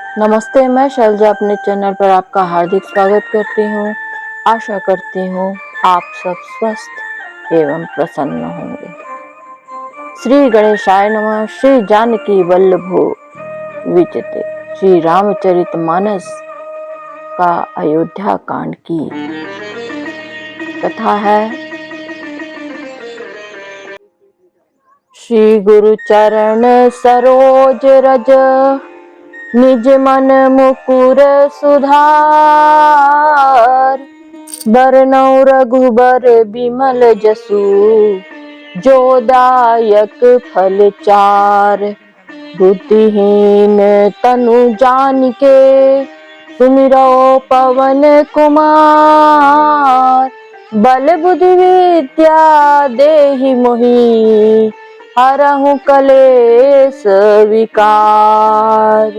नमस्ते, मैं शैलजा अपने चैनल पर आपका हार्दिक स्वागत करती हूँ। आशा करती हूँ आप सब स्वस्थ एवं प्रसन्न होंगे। श्री गणेशाय नमः। श्री जानकी वल्लभो विजयते। श्री रामचरितमानस का अयोध्या कांड की कथा है। श्री गुरु चरण सरोज रज, निज मन मुकुर सुधार। बरनउँ रघुबर बिमल जसु, जो दायक फल चार। बुद्धिहीन तनु जानिके, सुमिरौ पवन कुमार। बल बुद्धि विद्या देहि मोहि, हरहु कलेस विकार।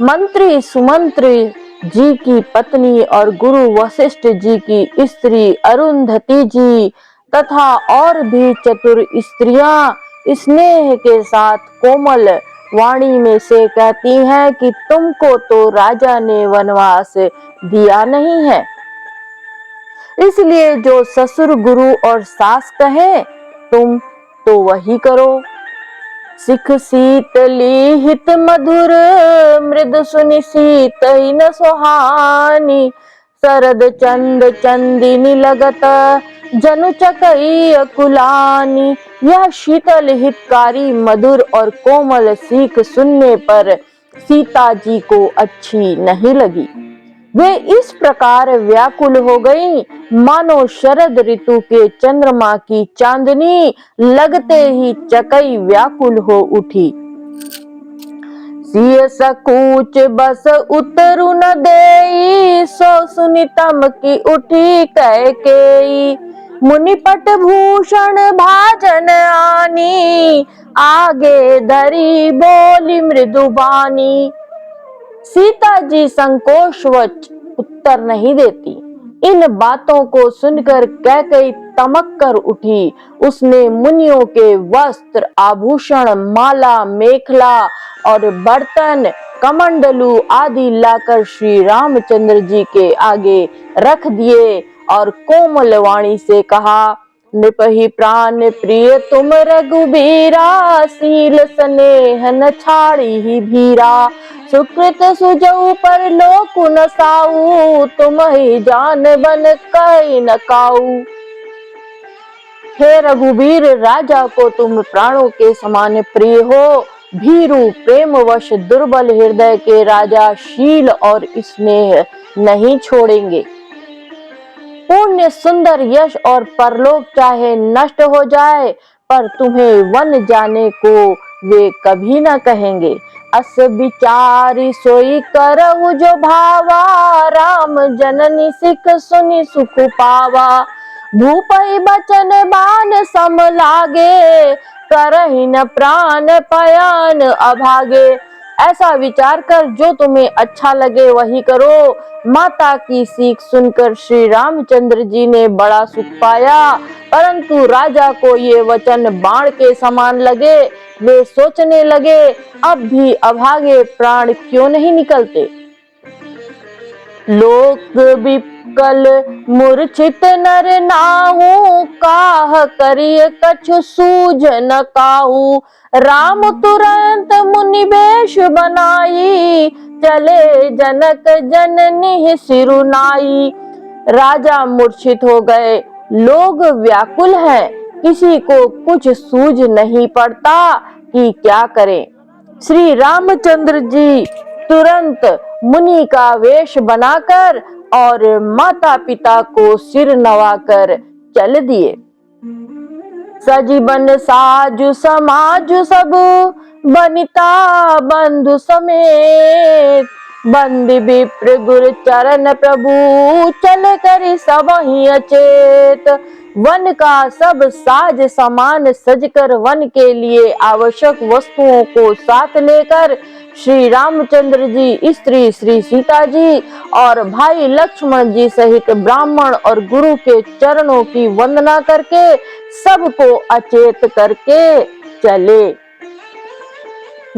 मंत्री सुमंत्री जी की पत्नी और गुरु वशिष्ठ जी की स्त्री अरुंधति जी तथा और भी चतुर स्त्रियां स्नेह के साथ कोमल वाणी में से कहती हैं कि तुमको तो राजा ने वनवास दिया नहीं है, इसलिए जो ससुर गुरु और सास कहे तुम तो वही करो। सिख शीतली हित मधुर, मृद सुनि शीत ही न सुहानी। शरद चंद चंदिनी लगत, जनु चकई अकुलानी। यह शीतल हितकारी मधुर और कोमल सीख सुनने पर सीता जी को अच्छी नहीं लगी। वे इस प्रकार व्याकुल हो गईं, मानो शरद ऋतु के चंद्रमा की चांदनी लगते ही चकई व्याकुल हो उठी। सिय सकूच बस उतरु न देई, सो सुनि तमकी उठी कैकेयी। मुनिपट भूषण भाजन आनी, आगे धरी बोली मृदु बानी। सीता जी संकोचवश उत्तर नहीं देती। इन बातों को सुनकर कैकेयी तमक कर उठी। उसने मुनियों के वस्त्र, आभूषण, माला, मेखला और बर्तन, कमंडलू आदि लाकर श्री रामचंद्र जी के आगे रख दिए और कोमल वाणी से कहा, नृपहि प्राण प्रिय तुम रघुबीरा। शील स्नेह न छाड़ी ही भीरा, सुकृत सुजऊ पर लोक न साऊ। तुम ही जान बन कई न काऊ। हे रघुबीर, राजा को तुम प्राणों के समान प्रिय हो। भीरु प्रेमवश दुर्बल हृदय के राजा शील और स्नेह नहीं छोड़ेंगे। पुण्य, सुंदर यश और परलोक चाहे नष्ट हो जाए, पर तुम्हें वन जाने को वे कभी न कहेंगे। अस विचारी सोई करऊ जो भावा, राम जननी सिख सुनि सुख पावा। भूपहि बचन बान सम लागे, करहि न प्राण पयान अभागे। ऐसा विचार कर जो तुम्हें अच्छा लगे वही करो। माता की सीख सुनकर श्री रामचंद्र जी ने बड़ा सुख पाया, परंतु राजा को ये वचन बाण के समान लगे। वे सोचने लगे, अब भी अभागे प्राण क्यों नहीं निकलते। लोक विकल मूर्छित नर नाहू, काह करिय कछु सूझ न काहू। राम तुरंत मुनि वेश बनाई, चले जनक जननी सिरुनाई। राजा मूर्छित हो गए, लोग व्याकुल हैं, किसी को कुछ सूझ नहीं पड़ता कि क्या करें। श्री रामचंद्र जी तुरंत मुनि का वेश बनाकर और माता पिता को सिर नवाकर चल दिए। सजीवन साजु समाजु सब, बनिता बंधु समेत। बंदी विप्र गुरु चरण प्रभु, चल करि सबहि अचेत। वन का सब साज सामान सजकर वन के लिए आवश्यक वस्तुओं को साथ लेकर श्री रामचंद्र जी, स्त्री श्री सीता जी और भाई लक्ष्मण जी सहित ब्राह्मण और गुरु के चरणों की वंदना करके सबको अचेत करके चले।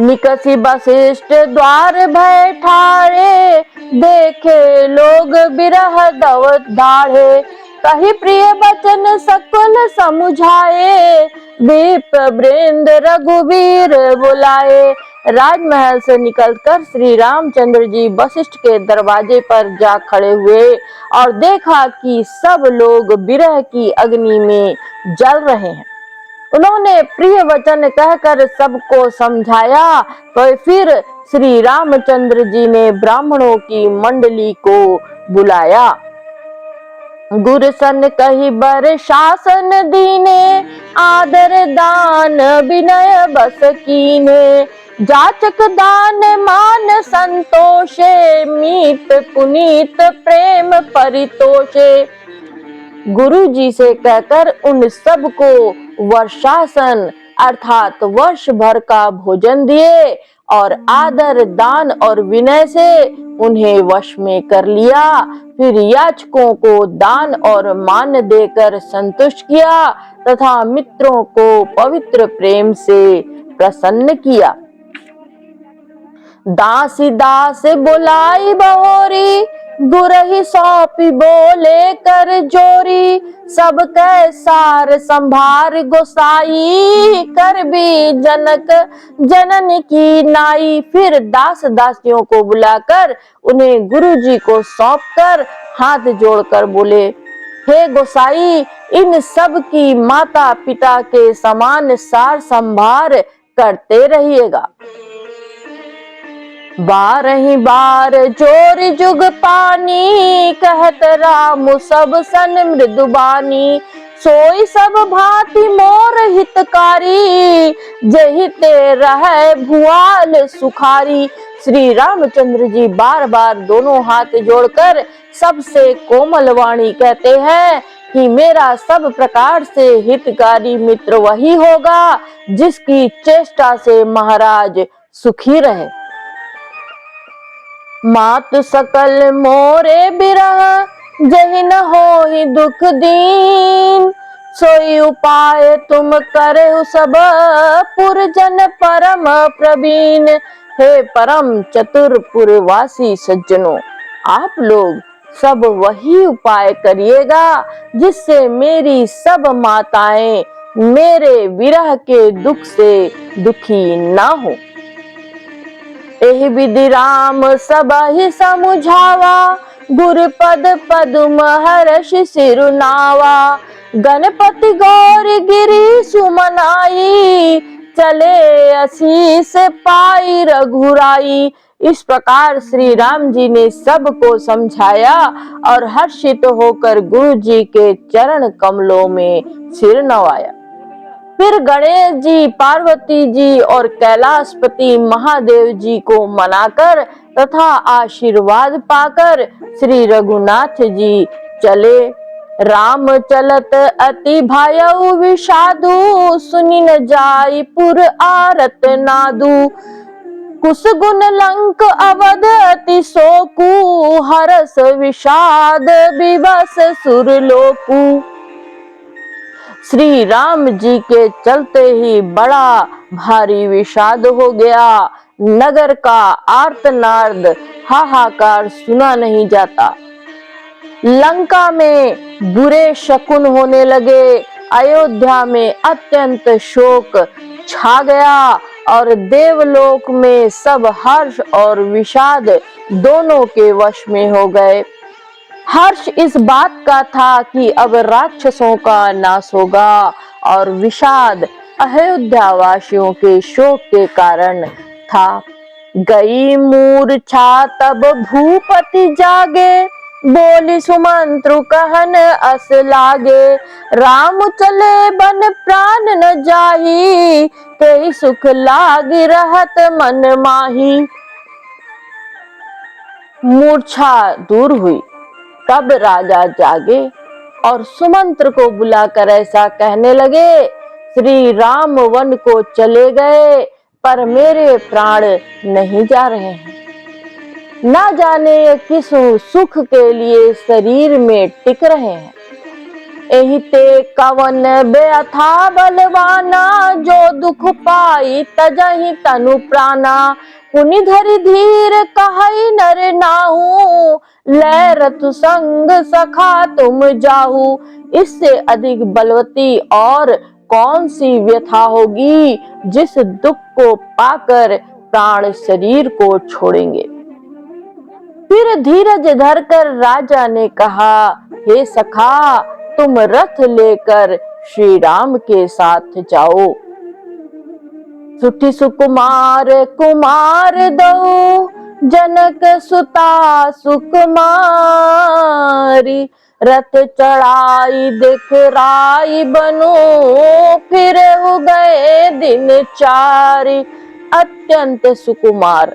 निकसी वशिष्ठ द्वार भय ठारे, देखे लोग बिरह दव दाढ़े। कही प्रिय बचन सकुल समुझाए, दीप वृंद रघुवीर बुलाए। राजमहल से निकलकर श्री रामचंद्र जी वशिष्ठ के दरवाजे पर जा खड़े हुए और देखा कि सब लोग विरह की अग्नि में जल रहे हैं। उन्होंने प्रिय वचन कहकर सबको समझाया, तो फिर श्री रामचंद्र जी ने ब्राह्मणों की मंडली को बुलाया। गुर सन कही बर शासन दीने, आदर दान विनय बस कीने। जाचक दान मान संतोषे, मीत पुनीत प्रेम परितोषे। गुरु जी से कहकर उन सबको वर्षासन अर्थात वर्ष भर का भोजन दिए और आदर दान और विनय से उन्हें वश में कर लिया। फिर याचकों को दान और मान देकर संतुष्ट किया तथा मित्रों को पवित्र प्रेम से प्रसन्न किया। दासी दास बुलाई बहोरी, गुरहि सौंपी बोले कर जोरी। सब कै सार संभार गोसाई, कर भी जनक जनन की नाई। फिर दास दासियों को बुलाकर उन्हें गुरु जी को सौंप कर हाथ जोड़कर बोले, हे गोसाई, इन सब की माता पिता के समान सार संभार करते रहिएगा। बारही बार जोर जुग पानी, कहत राम सब सन मृदुबानी। सोई सब भांति मोर हितकारी, जहि ते रहे भुआल सुखारी। श्री रामचंद्र जी बार बार दोनों हाथ जोड़कर सबसे कोमल वाणी कहते हैं कि मेरा सब प्रकार से हितकारी मित्र वही होगा जिसकी चेष्टा से महाराज सुखी रहे। मात सकल मोरे बिरह, जहि न होहि दुख दीन। सोई उपाय तुम करहु सब, पुरजन परम प्रवीण। हे परम चतुर पुरवासी सज्जनों, आप लोग सब वही उपाय करिएगा जिससे मेरी सब माताएं मेरे विरह के दुख से दुखी ना हो। एहि विधि राम सब ही समुझावा, गुरुपद पदुम हर्ष सिरुनावा। गणपति गौरी गिरी सुमनाई, चले आशीष पाई रघुराई। इस प्रकार श्री राम जी ने सबको समझाया और हर्षित होकर गुरु जी के चरण कमलों में सिर नवाया। फिर गणेश जी, पार्वती जी और कैलाशपति महादेव जी को मनाकर तथा आशीर्वाद पाकर श्री रघुनाथ जी चले। राम चलत अति भयउ विषादु, सुनि न जाई पुर आरत नादु। कुश गुण लंक अवध अति शोकु, हरस विषाद विवश सुरलोकु। श्री राम जी के चलते ही बड़ा भारी विषाद हो गया। नगर का आर्तनाद हाहाकार सुना नहीं जाता। लंका में बुरे शकुन होने लगे। अयोध्या में अत्यंत शोक छा गया और देवलोक में सब हर्ष और विषाद दोनों के वश में हो गए। हर्ष इस बात का था कि अब राक्षसों का नाश होगा और विषाद अयोध्या वासियों के शोक के कारण था। गई मूर्छा तब भूपति जागे, बोली सुमंत्रु कहन अस लागे। राम चले बन प्राण न जाही, कई सुख लागी रहत मन माही। मूर्छा दूर हुई तब राजा जागे और सुमंत्र को बुलाकर ऐसा कहने लगे, श्री राम वन को चले गए पर मेरे प्राण नहीं जा रहे हैं। ना जाने ये किस सुख के लिए शरीर में टिक रहे हैं। एहि ते कवन व्यथा बलवाना, जो दुख पाई तजहि तनु प्राणा। पुनि धरि धीर कहई नर नाहु, लै रतु संग सखा तुम जाहु। इससे अधिक बलवती और कौन सी व्यथा होगी जिस दुख को पाकर प्राण शरीर को छोड़ेंगे। फिर धीरज धरकर राजा ने कहा, हे सखा, तुम रथ लेकर श्री राम के साथ जाओ। सुठी सुकुमार कुमार दो, जनक सुता सुकुमारी। रथ चढ़ाई दिखराई बनो, फिर हो गए दिन चारि। अत्यंत सुकुमार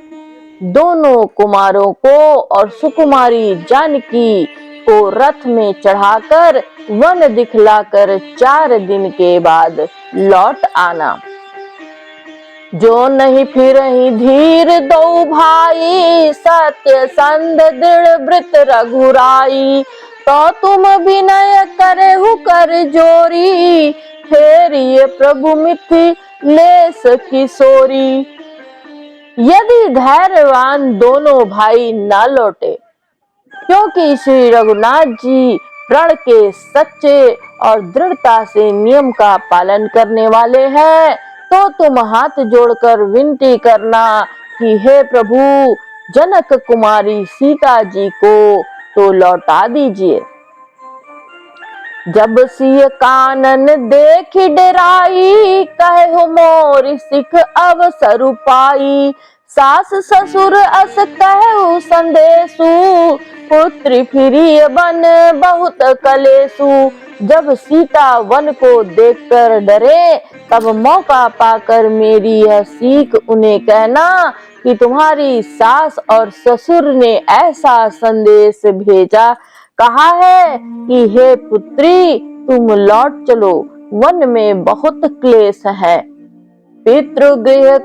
दोनों कुमारों को और सुकुमारी जानकी को रथ में चढ़ाकर वन दिखलाकर 4 दिन के बाद लौट आना। जो नहीं फिरहि धीर दो भाई, सत्य संध दृढ़ व्रत रघुराई। तो तुम विनय करहु कर जोरी, फेरिए प्रभु मिथिलेश किशोरी। यदि धैर्यवान दोनों भाई न लौटे, क्योंकि श्री रघुनाथ जी प्रण के सच्चे और दृढ़ता से नियम का पालन करने वाले हैं, तो तुम हाथ जोड़कर विनती करना कि हे प्रभु, जनक कुमारी सीता जी को तो लौटा दीजिए। जब सिय कानन देखी डराई, कहो मोर सिख अवसर पाई। सास ससुर अस कहु संदेशु, पुत्री फिरी वन बहुत कलेसु। जब सीता वन को देखकर डरे, तब मौका पाकर मेरी यह सीख उन्हें कहना कि तुम्हारी सास और ससुर ने ऐसा संदेश भेजा, कहा है कि हे पुत्री, तुम लौट चलो, वन में बहुत क्लेश है। पितृगृह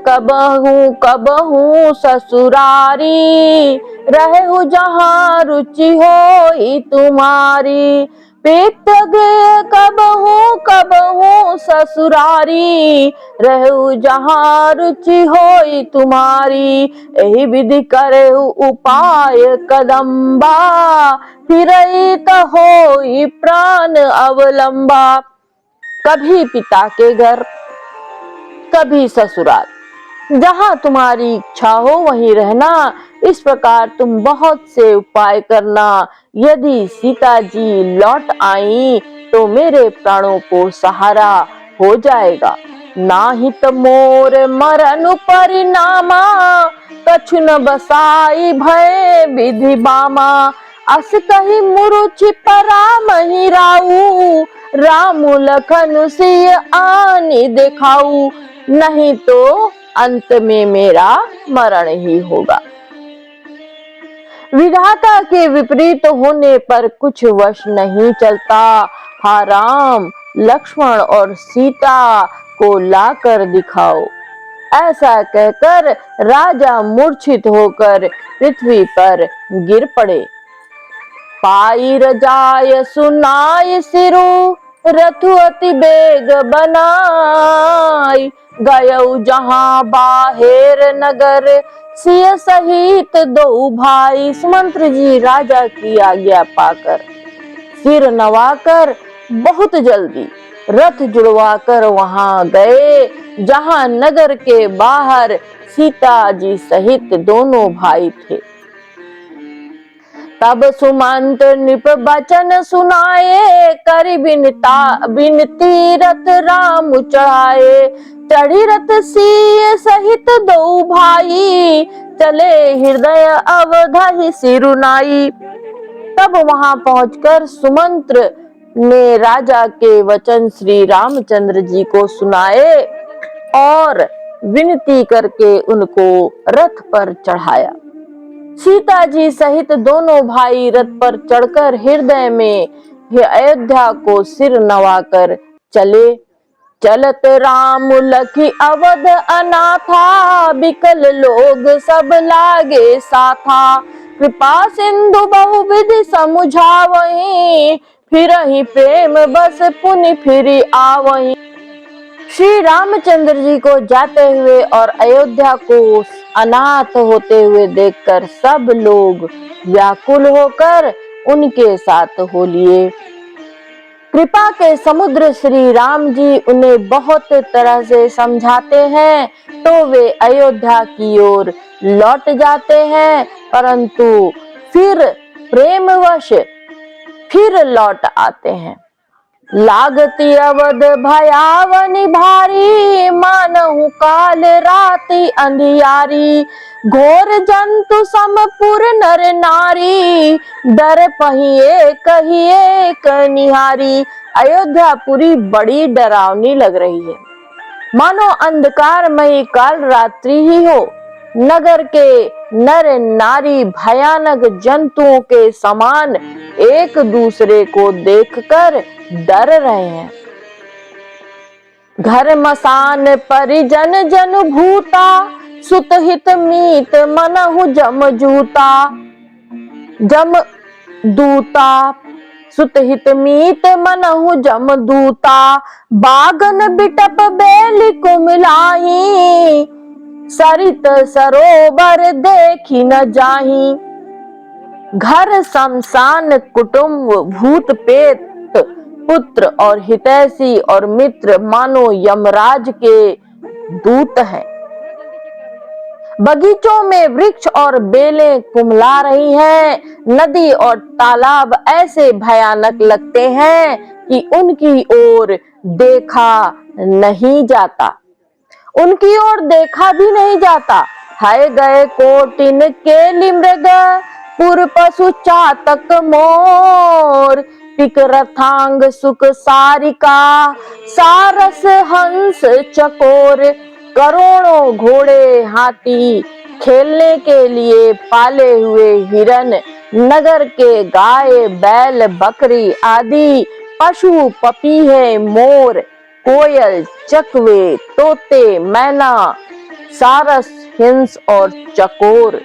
कबहू ससुरारी, रहु जहाँ रुचि होई तुम्हारी। पितृगृह कबहू ससुरारी, रहु जहाँ रुचि होई तुम्हारी। एहि विधि करहु उपाय कदम्बा, फिरई त होई प्राण अवलंबा। कभी पिता के घर, कभी ससुराल, जहाँ तुम्हारी इच्छा हो वहीं रहना। इस प्रकार तुम बहुत से उपाय करना। यदि सीता जी लौट आई तो मेरे प्राणों को सहारा हो जाएगा। नाहित मोर मरनु परिणामा, कछु न बसाई भय विधि बामा। अस कही मुरुचि परामहि राऊ, राम लखन सिय आनि दिखाऊ। नहीं तो अंत में मेरा मरण ही होगा। विधाता के विपरीत होने पर कुछ वश नहीं चलता। हा राम, लक्ष्मण और सीता को लाकर दिखाओ। ऐसा कहकर राजा मूर्छित होकर पृथ्वी पर गिर पड़े। पाई रजाय सुनाय सिरु, रथु अति बेग बनाई। गयऊ जहाँ बाहेर नगर, सिय सहित दो भाई। सुमंत्र जी राजा की आज्ञा पाकर सिर नवाकर बहुत जल्दी रथ जुड़वाकर वहां गए, जहां नगर के बाहर सीता जी सहित दोनों भाई थे। तब सुमंत नृप वचन सुनाए, करि बिनती रथ राम चढ़ाए। चढ़ी रथ सिय सहित दो भाई, चले हृदय अवधहि सिरुनाई। तब वहां पहुंचकर सुमंत्र ने राजा के वचन श्री रामचंद्र जी को सुनाए और विनती करके उनको रथ पर चढ़ाया। सीता जी सहित दोनों भाई रथ पर चढ़कर हृदय में अयोध्या को सिर नवाकर चले। चलत राम लखी अवध अनाथा, बिकल लोग सब लागे साथा। कृपा सिंधु बहुविधि समुझावहीं, फिर ही प्रेम बस पुनि फिरी आवही। श्री रामचंद्र जी को जाते हुए और अयोध्या को अनाथ होते हुए देखकर सब लोग व्याकुल होकर उनके साथ हो लिए। कृपा के समुद्र श्री राम जी उन्हें बहुत तरह से समझाते हैं तो वे अयोध्या की ओर लौट जाते हैं, परंतु फिर प्रेमवश फिर लौट आते हैं। लागती अवध भयावनी भारी, मानहु काल राति अंधियारी। घोर जंतु समपुर नर नारी, डर पहिए कहिए कनिहारी। अयोध्यापुरी बड़ी डरावनी लग रही है, मानो अंधकारमयी काल रात्रि ही हो। नगर के नर नारी भयानक जंतुओं के समान एक दूसरे को देखकर डर रहे हैं। घर मसान परिजन जन भूता, सुत हित मीत मनहु जम जूता। जम दूता सुत हित मीत मनहु जम दूता। बागन बिटप बेली कुमिलाही, सरित सरोवर देखी न जाही। घर शमशान कुटुंब भूत पेत पुत्र और हितैषी और मित्र मानो यमराज के दूत हैं। बगीचों में वृक्ष और बेलें कुमला रही हैं। नदी और तालाब ऐसे भयानक लगते हैं कि उनकी ओर देखा नहीं जाता, उनकी ओर देखा भी नहीं जाता। हाय गए कोटिन केली मृग, पुर पशु चातक मोर। पिक रथांग सुख सारिका, सारस हंस चकोर। करोड़ों घोड़े हाथी, खेलने के लिए पाले हुए हिरन, नगर के गाय बैल बकरी आदि पशु पपीहे मोर, कोयल चकवे तोते मैना सारस हिंस और चकोर।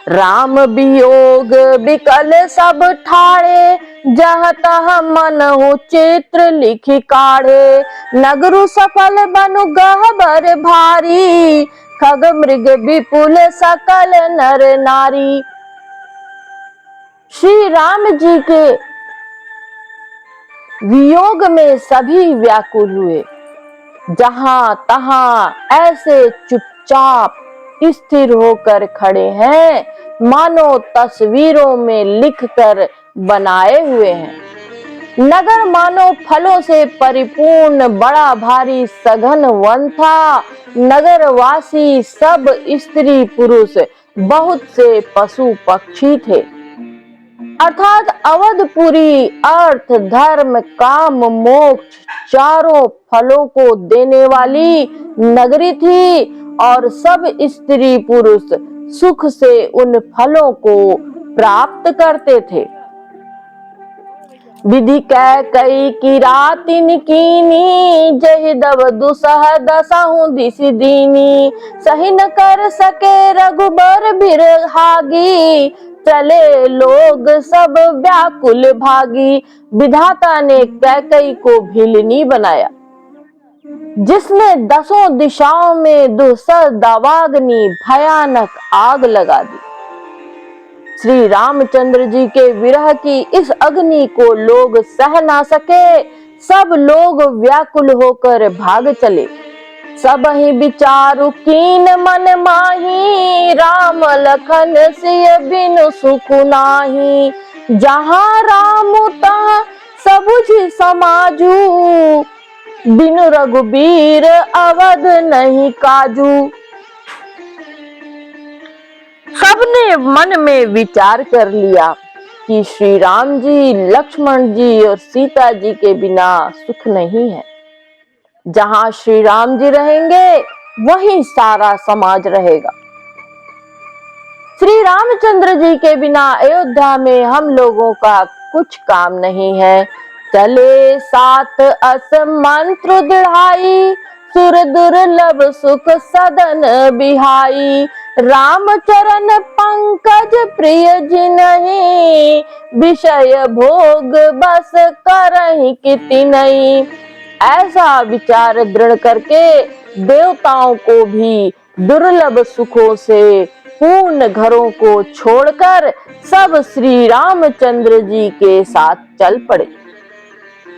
राम वियोग बिकल सब ठाड़े, जहाँ तहाँ मनहु चित्र लिखी काढ़े। नगरु सफल बनु गहबर भारी, खग मृग विपुल सकल नर नारी। श्री राम जी के वियोग में सभी व्याकुल हुए। जहां तहां ऐसे चुपचाप स्थिर होकर खड़े हैं मानो तस्वीरों में लिखकर बनाए हुए हैं। नगर मानो फलों से परिपूर्ण बड़ा भारी सघन वन था। नगरवासी सब स्त्री पुरुष, बहुत से पशु पक्षी थे। अर्थात अवधपुरी अर्थ धर्म काम मोक्ष चारों फलों को देने वाली नगरी थी और सब स्त्री पुरुष सुख से उन फलों को प्राप्त करते थे। विधि कई की रातिन कीनी, जहि दब दुसह दसहु दिसि दीनी। सही न कर सके रघुबर बिरहागी, चले लोग सब व्याकुल भागी। विधाता ने कैकई को भिलनी बनाया, जिसने दसों दिशाओं में दुस्सह दावाग्नि भयानक आग लगा दी। श्री रामचंद्र जी के विरह की इस अग्नि को लोग सह ना सके, सब लोग व्याकुल होकर भाग चले। सब ही विचारु कीन मन माही, राम लखन सिय बिनु सुख नाही। जहाँ राम तहाँ सबुझि समाजू, बिनु रघुबीर अवध नहीं काजू। सबने मन में विचार कर लिया कि श्री राम जी, लक्ष्मण जी और सीता जी के बिना सुख नहीं है। जहां श्री राम जी रहेंगे वहीं सारा समाज रहेगा। श्री रामचंद्र जी के बिना अयोध्या में हम लोगों का कुछ काम नहीं है। चले साथ अस मंत्र दृढ़ाई, सुर दुर्लभ सुख सदन बिहाई। राम चरण पंकज प्रिय जिनहि, विषय भोग बस करहि किति नहीं। ऐसा विचार दृढ़ करके देवताओं को भी दुर्लभ सुखों से पूर्ण घरों को छोड़कर सब श्री रामचंद्र जी के साथ चल पड़े।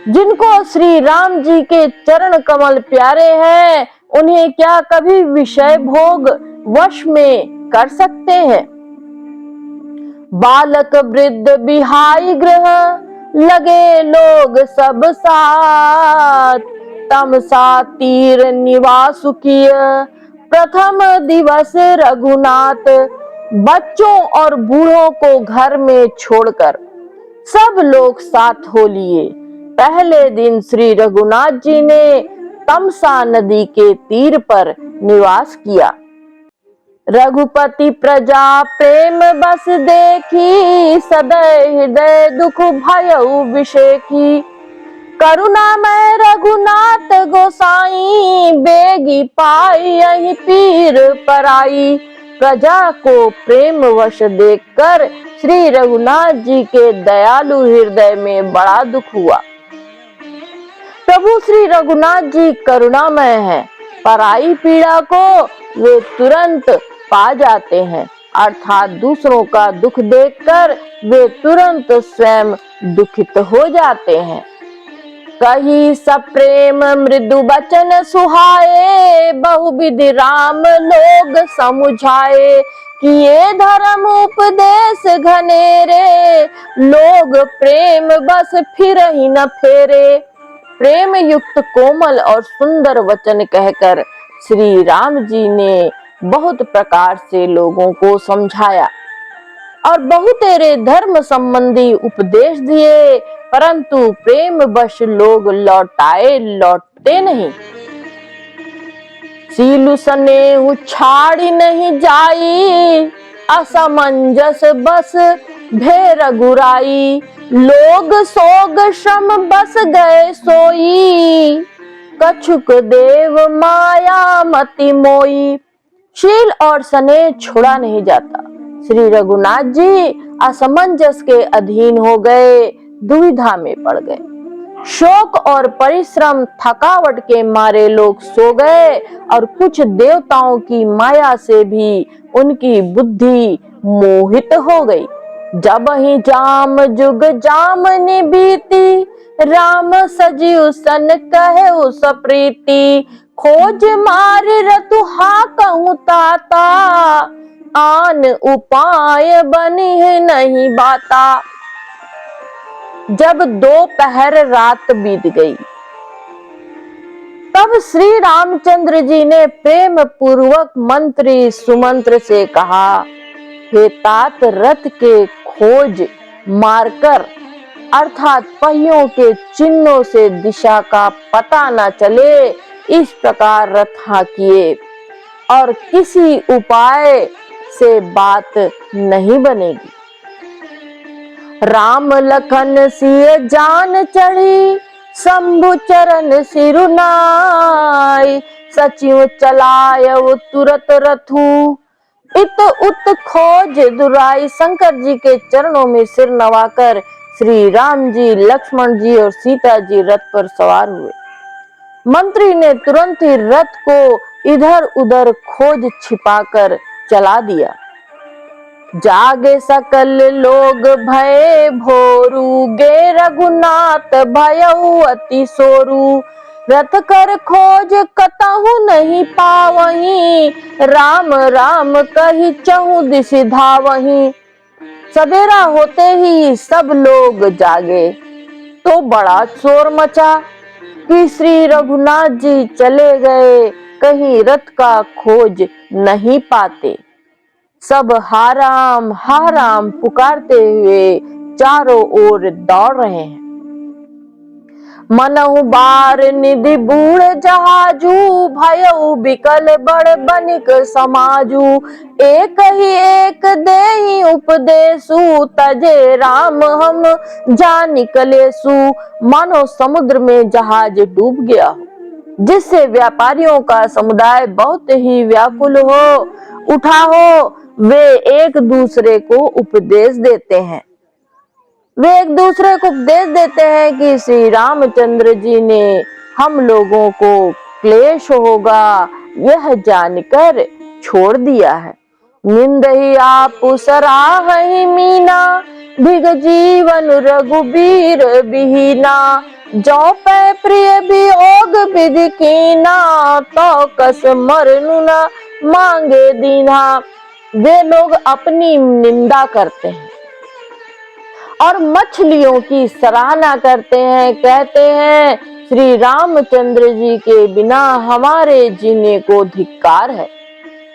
जिनको श्री राम जी के चरण कमल प्यारे हैं, उन्हें क्या कभी विषय भोग वश में कर सकते हैं। बालक वृद्ध बिहाई गृह, लगे लोग सब साथ, तमसा तीर निवास किय, प्रथम दिवस रघुनाथ। बच्चों और बूढ़ों को घर में छोड़कर सब लोग साथ हो लिए। पहले दिन श्री रघुनाथ जी ने तमसा नदी के तीर पर निवास किया। रघुपति प्रजा प्रेम बस देखी, सदै हृदय दुख भयउ विषेखी। करुणामय रघुनाथ गोसाई, बेगी पाई यही पीर पराई। प्रजा को प्रेम वश देखकर श्री रघुनाथ जी के दयालु हृदय में बड़ा दुख हुआ। प्रभु श्री रघुनाथ जी करुणामय हैं, पराई पीड़ा को वे तुरंत पा जाते हैं, अर्थात दूसरों का दुख देखकर वे तुरंत स्वयं दुखित हो जाते हैं। कही सप्रेम मृदु बचन सुहाए, बहुविधि राम लोग समुझाए। किए धर्म उपदेश घनेरे, लोग प्रेम बस फिर ही न फेरे। प्रेम युक्त कोमल और सुंदर वचन कहकर श्री राम जी ने बहुत प्रकार से लोगों को समझाया और बहुतेरे धर्म संबंधी उपदेश दिए, परंतु प्रेम वश लोग लौटते नहीं। सीलु स्नेहु छाड़ी नहीं जाई, असमंजस बस भे रघुराई। लोग सोग श्रम बस गए सोई, कछुक देव माया मति मोई। शील और स्नेह छोड़ा नहीं जाता। श्री रघुनाथ जी असमंजस के अधीन हो गए, दुविधा में पड़ गए। शोक और परिश्रम थकावट के मारे लोग सो गए और कुछ देवताओं की माया से भी उनकी बुद्धि मोहित हो गई। जब ही जाम जुग जामनी बीती, राम सजीव सन कहे उस प्रीति। खोज मार रतु हा कहूँ ताता, आन उपाय बनी है नहीं बाता। जब दोपहर रात बीत गई, तब श्री रामचंद्र जी ने प्रेम पूर्वक मंत्री सुमंत्र से कहा, हे तात, रथ के खोज मारकर अर्थात पहियों के चिन्हों से दिशा का पता न चले, इस प्रकार रथ हाँकिए और किसी उपाय से बात नहीं बनेगी। राम लखन सिय जान चढ़ी, शंभु चरण सिरुनाई। सचिव चलाय तुरत रथु, इत उत खोज दुराई। शंकर जी के चरणों में सिर नवाकर श्री राम जी, लक्ष्मण जी और सीता जी रथ पर सवार हुए। मंत्री ने तुरंत ही रथ को इधर उधर खोज छिपाकर चला दिया। जागे सकल लोग भय भोरू, गे रघुनाथ भयउ अति सोरू। रथ कर खोज कतहु नहीं पावहीं, राम राम कही चहु दिशि धावहीं। सवेरा होते ही सब लोग जागे तो बड़ा शोर मचा कि श्री रघुनाथ जी चले गए, कहीं रथ का खोज नहीं पाते। सब हा राम पुकारते हुए चारों ओर दौड़ रहे हैं। मनहु बार निधि बूढ़ जहाजू, भयउ बिकल बड़ बनिक समाजू। एक ही एक देहि उपदेशु, तजे राम हम जा निकलेसु। मानो समुद्र में जहाज डूब गया हो, जिससे व्यापारियों का समुदाय बहुत ही व्याकुल हो उठा हो, वे एक दूसरे को उपदेश देते हैं। वे एक दूसरे को उपदेश देते हैं कि श्री रामचंद्र जी ने हम लोगों को क्लेश होगा यह जानकर छोड़ दिया है। निंद ही आप सराहहि मीना, भिग जीवन रघुबीर बिहीना। जो पै प्रिय वियोग विधि कीना, तो कस मरनु न मांगे दीना। वे लोग अपनी निंदा करते हैं और मछलियों की सराहना करते हैं, कहते हैं श्री रामचंद्र जी के बिना हमारे जीने को धिक्कार है।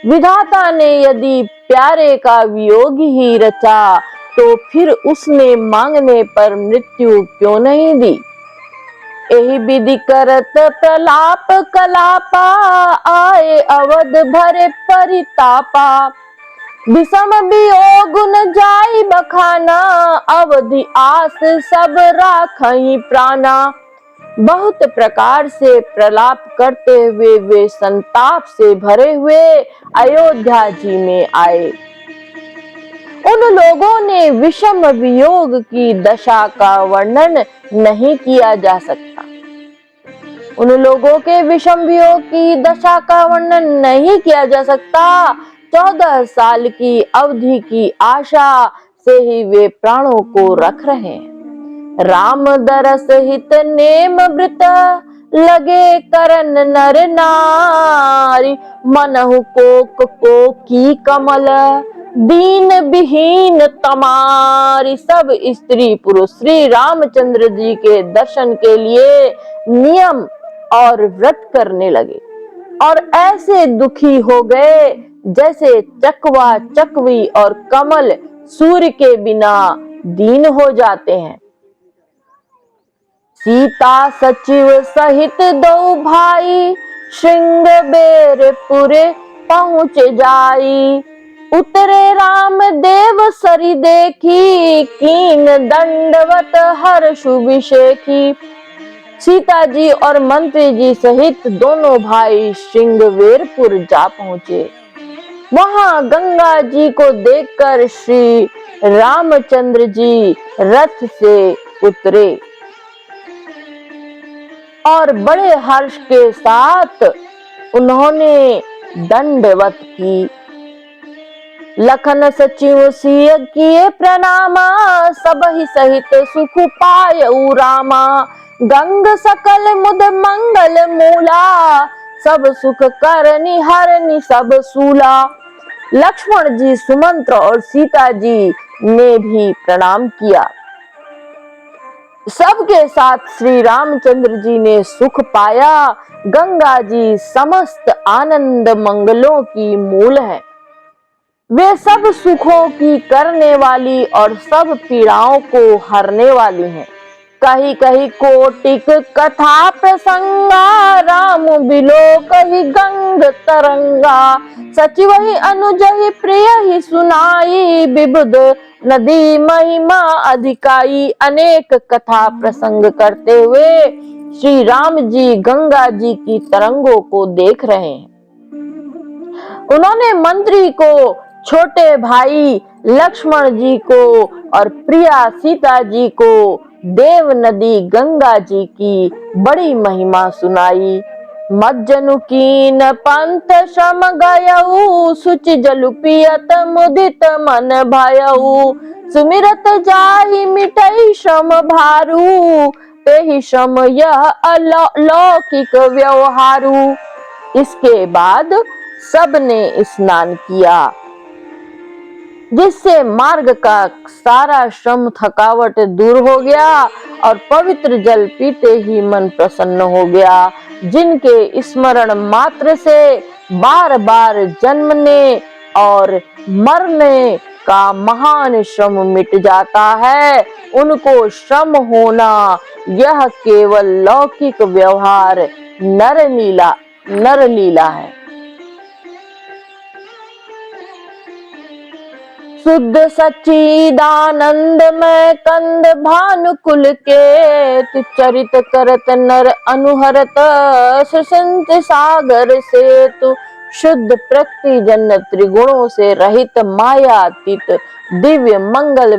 विधाता ने यदि प्यारे का वियोग ही रचा, तो फिर उसने मांगने पर मृत्यु क्यों नहीं दी। यही विधि करत प्रलाप कलापा, आए अवध भरे परितापा। विषम वियोग न जाई बखाना, अवधि आस सब राखहि प्राणा। बहुत प्रकार से प्रलाप करते हुए वे संताप से भरे हुए अयोध्या जी में आए। उन लोगों ने विषम वियोग की दशा का वर्णन नहीं किया जा सकता। उन लोगों के विषम वियोग की दशा का वर्णन नहीं किया जा सकता। 14 साल की अवधि की आशा से ही वे प्राणों को रख रहे हैं। राम दरस हित नेम वृत, लगे करन नर नारी। मनहु को की कमल, दीन विहीन तमारी। सब स्त्री पुरुष श्री रामचंद्र जी के दर्शन के लिए नियम और व्रत करने लगे और ऐसे दुखी हो गए जैसे चकवा चकवी और कमल सूर्य के बिना दीन हो जाते हैं। सीता सचिव सहित दो भाई, श्रृंगबेरपुरे पहुँच जाई। उतरे राम देव सरी देखी, कीन दंडवत हर्षु विषेखी। सीता जी और मंत्री जी सहित दोनों भाई श्रृंगवेरपुर जा पहुंचे। वहां गंगा जी को देखकर श्री रामचंद्र जी रथ से उतरे और बड़े हर्ष के साथ उन्होंने दंडवत की। लखन सचिव सिय किए प्रणामा, सबहि सहित सुख पायउ रामा। गंग सकल मुद मंगल मूला, सब सुख करनि हरनि सब सूला। लक्ष्मण जी, सुमंत्र और सीता जी ने भी प्रणाम किया। सबके साथ श्री रामचंद्र जी ने सुख पाया। गंगा जी समस्त आनंद मंगलों की मूल है। वे सब सुखों की करने वाली और सब पीड़ाओं को हरने वाली हैं। कही कही कोटिक कथा प्रसंगा, राम बिलोक ही गंग तरंगा। सचिव ही अनुज ही प्रिय ही सुनाई, विबुध नदी महिमा अधिकाई। अनेक कथा प्रसंग करते हुए श्री राम जी गंगा जी की तरंगों को देख रहे हैं। उन्होंने मंत्री को, छोटे भाई लक्ष्मण जी को और प्रिया सीता जी को देव नदी गंगा जी की बड़ी महिमा सुनाई। मज्जनु कीन पंथ श्रम गयऊ, सुचि जलु पियत मुदित मन भयऊ। सुमिरत जाहि मिटई श्रम भारू, तेहि श्रम यह अलौकिक व्यवहारू। इसके बाद सबने स्नान किया, जिससे मार्ग का सारा श्रम थकावट दूर हो गया और पवित्र जल पीते ही मन प्रसन्न हो गया। जिनके स्मरण मात्र से बार बार जन्मने और मरने का महान श्रम मिट जाता है, उनको श्रम होना यह केवल लौकिक व्यवहार नरलीला है। शुद्ध सच्चिदानंद में कंद भानुकुल के, तु चरित करत नर अनुहरत, सुसंत सागर से तु शुद्ध प्रकृति जन्य त्रिगुणों से रहित मायातीत दिव्य मंगल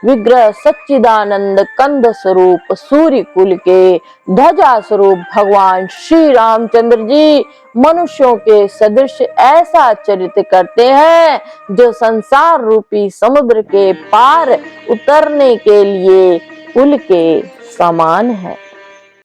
विग्रह सच्चिदानंद कंद स्वरूप सूर्य कुल के ध्वजा स्वरूप भगवान श्री रामचंद्र जी मनुष्यों के सदृश ऐसा चरित्र करते हैं जो संसार रूपी समुद्र के पार उतरने के लिए पुल के समान है।